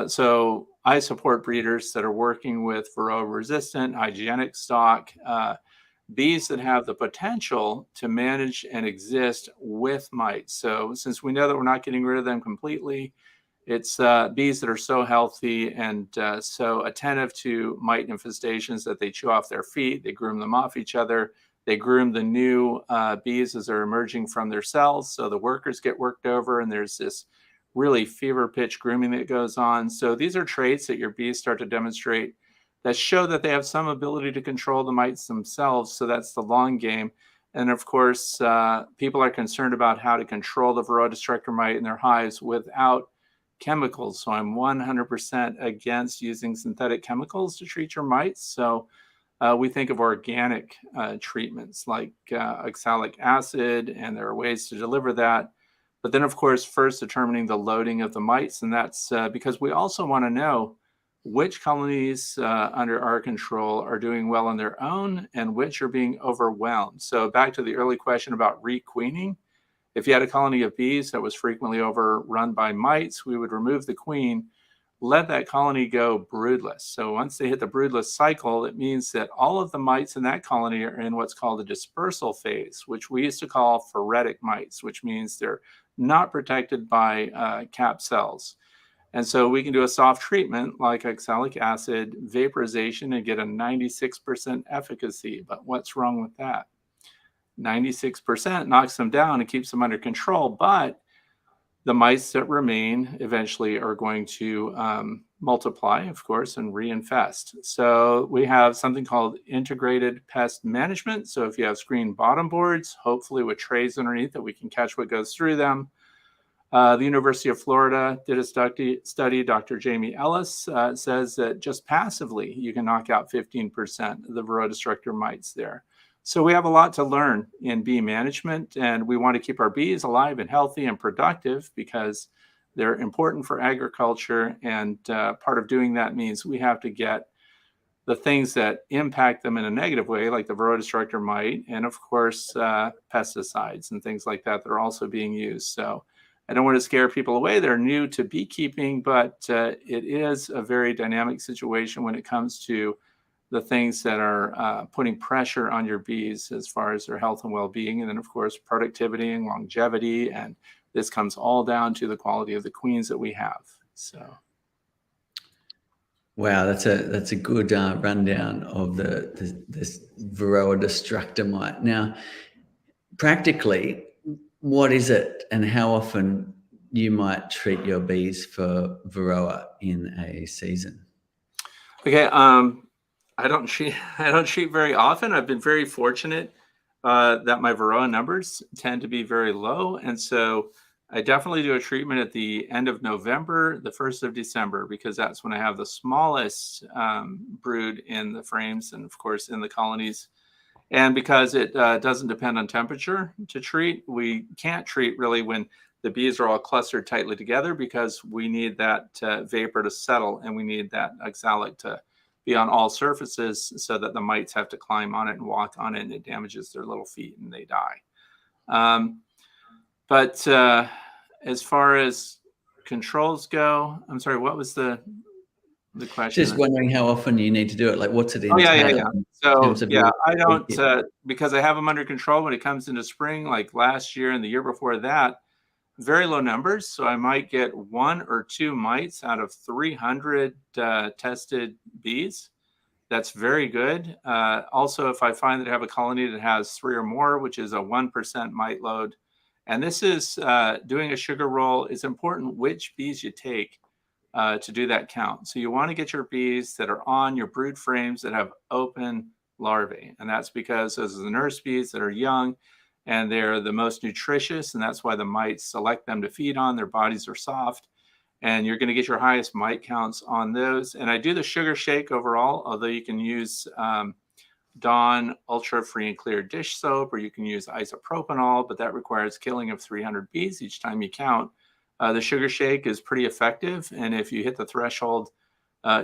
So I support breeders that are working with Varroa resistant, hygienic stock, bees that have the potential to manage and exist with mites. So since we know that we're not getting rid of them completely, it's bees that are so healthy and so attentive to mite infestations that they chew off their feet, they groom them off each other, they groom the new bees as they're emerging from their cells. So the workers get worked over, and there's this really fever pitch grooming that goes on. So these are traits that your bees start to demonstrate that show that they have some ability to control the mites themselves. So that's the long game. And of course, people are concerned about how to control the Varroa destructor mite in their hives without chemicals. So I'm 100% against using synthetic chemicals to treat your mites. So we think of organic treatments like oxalic acid, and there are ways to deliver that. But then, of course, first determining the loading of the mites. And that's because we also want to know which colonies under our control are doing well on their own and which are being overwhelmed. So back to the early question about requeening. If you had a colony of bees that was frequently overrun by mites, we would remove the queen, let that colony go broodless. So once they hit the broodless cycle, it means that all of the mites in that colony are in what's called the dispersal phase, which we used to call phoretic mites, which means they're not protected by cap cells. And so we can do a soft treatment like oxalic acid, vaporization, and get a 96% efficacy. But what's wrong with that? 96% knocks them down and keeps them under control, but the mice that remain eventually are going to multiply, of course, and reinfest. So we have something called integrated pest management. So if you have screen bottom boards, hopefully with trays underneath that we can catch what goes through them. The University of Florida did a study. Dr. Jamie Ellis says that just passively, you can knock out 15% of the Varroa destructor mites there. So we have a lot to learn in bee management, and we want to keep our bees alive and healthy and productive because they're important for agriculture. And part of doing that means we have to get the things that impact them in a negative way, like the Varroa destructor mite, and of course, pesticides and things like that that are also being used. So I don't want to scare people away. They're new to beekeeping, but it is a very dynamic situation when it comes to the things that are putting pressure on your bees as far as their health and well-being. And then, of course, productivity and longevity. And this comes all down to the quality of the queens that we have. So. Wow, that's a good rundown of this Varroa destructor mite. Now, practically, what is it, and how often you might treat your bees for Varroa in a season? Okay, I don't treat very often. I've been very fortunate that my Varroa numbers tend to be very low, and so I definitely do a treatment at the end of November, the 1st of December, because that's when I have the smallest brood in the frames and, of course, in the colonies. And because it doesn't depend on temperature to treat, we can't treat really when the bees are all clustered tightly together, because we need that vapor to settle, and we need that oxalic to be on all surfaces so that the mites have to climb on it and walk on it, and it damages their little feet and they die. But as far as controls go, I'm sorry, what was the question? Just wondering how often you need to do it. Like, what's it Oh, entail? yeah. In So, terms of yeah, I your don't, because I have them under control when it comes into spring, like last year and the year before that, very low numbers. So I might get 1 or 2 mites out of 300 tested bees. That's very good. Also, if I find that I have a colony that has 3 or more, which is a 1% mite load, and this is doing a sugar roll, it's important which bees you take to do that count. So you want to get your bees that are on your brood frames that have open larvae. And that's because those are the nurse bees that are young and they're the most nutritious. And that's why the mites select them to feed on. Their bodies are soft. And you're going to get your highest mite counts on those. And I do the sugar shake overall, although you can use Dunn ultra free and clear dish soap, or you can use isopropanol, but that requires killing of 300 bees each time you count. The sugar shake is pretty effective, and if you hit the threshold,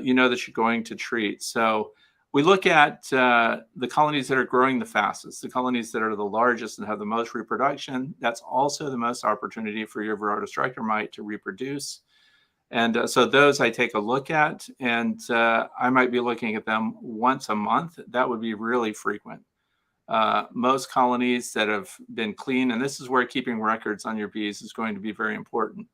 you know that you're going to treat. So we look at the colonies that are growing the fastest, the colonies that are the largest and have the most reproduction. That's also the most opportunity for your Varroa destructor mite to reproduce. And so those I take a look at, and I might be looking at them once a month. That would be really frequent. Most colonies that have been clean, and this is where keeping records on your bees is going to be very important.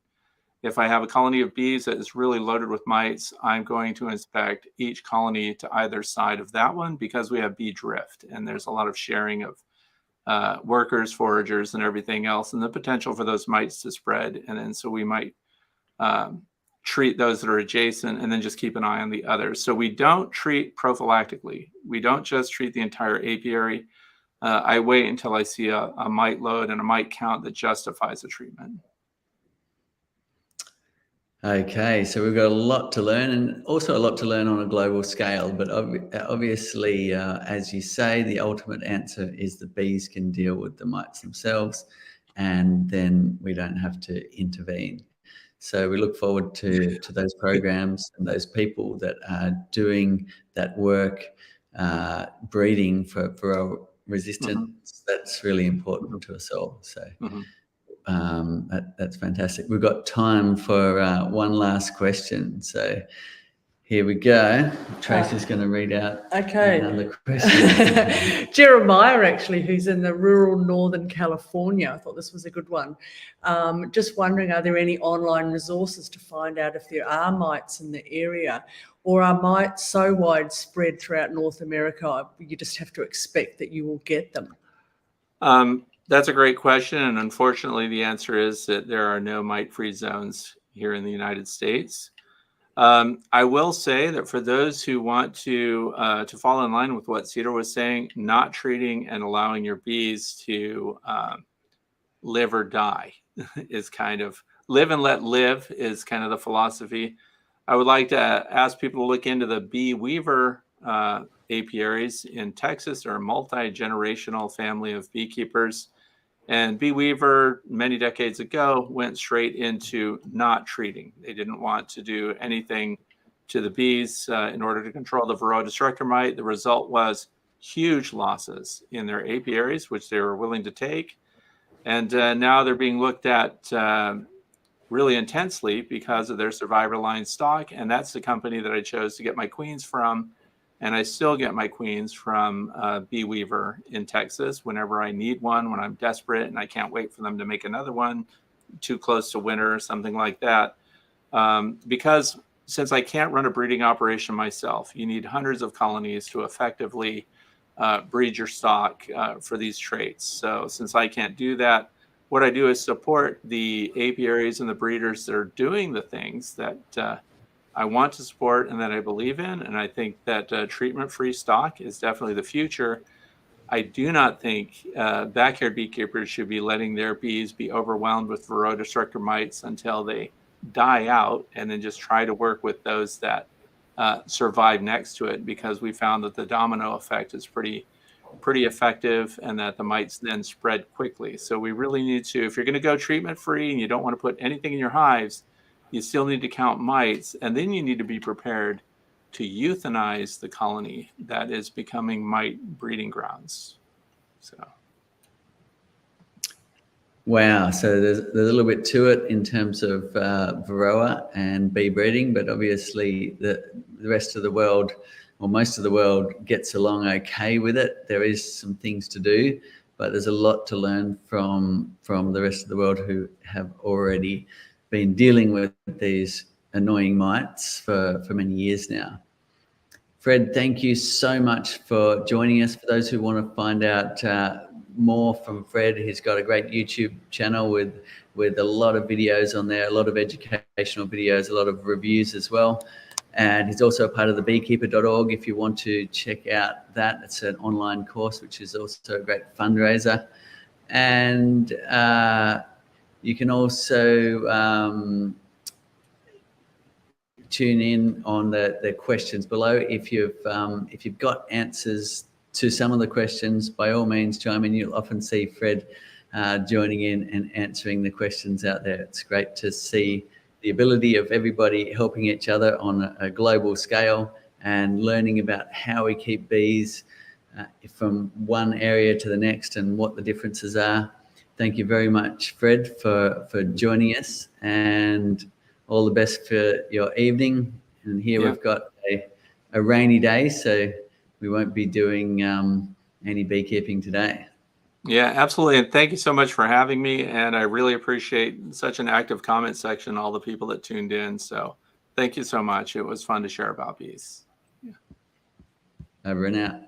If I have a colony of bees that is really loaded with mites, I'm going to inspect each colony to either side of that one, because we have bee drift, and there's a lot of sharing of workers, foragers, and everything else, and the potential for those mites to spread. And then so we might treat those that are adjacent and then just keep an eye on the others. So we don't treat prophylactically. We don't just treat the entire apiary. I wait until I see a mite load and a mite count that justifies a treatment. Okay, so we've got a lot to learn, and also a lot to learn on a global scale. But obviously, as you say, the ultimate answer is the bees can deal with the mites themselves, and then we don't have to intervene. So we look forward to those programs and those people that are doing that work, breeding for resistance. That's really important to us all. So that's fantastic. We've got time for one last question. So here we go. Tracy's going to read out another question. Jeremiah, actually, who's in the rural Northern California. I thought this was a good one. Just wondering, are there any online resources to find out if there are mites in the area, or are mites so widespread throughout North America, you just have to expect that you will get them? That's a great question. And unfortunately, the answer is that there are no mite-free zones here in the United States. I will say that for those who want to fall in line with what Cedar was saying, not treating and allowing your bees to live or die is kind of, live and let live is kind of the philosophy. I would like to ask people to look into the bee weaver apiaries in Texas. They're a multi-generational family of beekeepers. And bee weaver, many decades ago, went straight into not treating. They didn't want to do anything to the bees in order to control the Varroa destructor mite. The result was huge losses in their apiaries, which they were willing to take. And now they're being looked at really intensely because of their survivor line stock. And that's the company that I chose to get my queens from. And I still get my queens from Bee Weaver in Texas whenever I need one, when I'm desperate and I can't wait for them to make another one too close to winter or something like that. Because since I can't run a breeding operation myself, you need hundreds of colonies to effectively breed your stock for these traits. So since I can't do that, what I do is support the apiaries and the breeders that are doing the things that I want to support and that I believe in. And I think that treatment-free stock is definitely the future. I do not think backyard beekeepers should be letting their bees be overwhelmed with Varroa destructor mites until they die out, and then just try to work with those that survive next to it, because we found that the domino effect is pretty effective, and that the mites then spread quickly. So we really need to, if you're going to go treatment free and you don't want to put anything in your hives, you still need to count mites, and then you need to be prepared to euthanize the colony that is becoming mite breeding grounds. So. Wow, so there's a little bit to it in terms of Varroa and bee breeding, but obviously the rest of the world, or most of the world, gets along okay with it. There is some things to do, but there's a lot to learn from the rest of the world who have already been dealing with these annoying mites for many years now. Fred, thank you so much for joining us. For those who want to find out more from Fred, he's got a great YouTube channel with a lot of videos on there, a lot of educational videos, a lot of reviews as well. And he's also a part of the beekeeper.org if you want to check out that. It's an online course, which is also a great fundraiser. And you can also tune in on the questions below. If you've got answers to some of the questions, by all means chime in. You'll often see Fred joining in and answering the questions out there. It's great to see the ability of everybody helping each other on a global scale and learning about how we keep bees from one area to the next and what the differences are. Thank you very much, Fred, for joining us, and all the best for your evening. And here we've got a rainy day, so we won't be doing any beekeeping today. Yeah, absolutely. And thank you so much for having me. And I really appreciate such an active comment section, all the people that tuned in. So thank you so much. It was fun to share about bees. Over and out.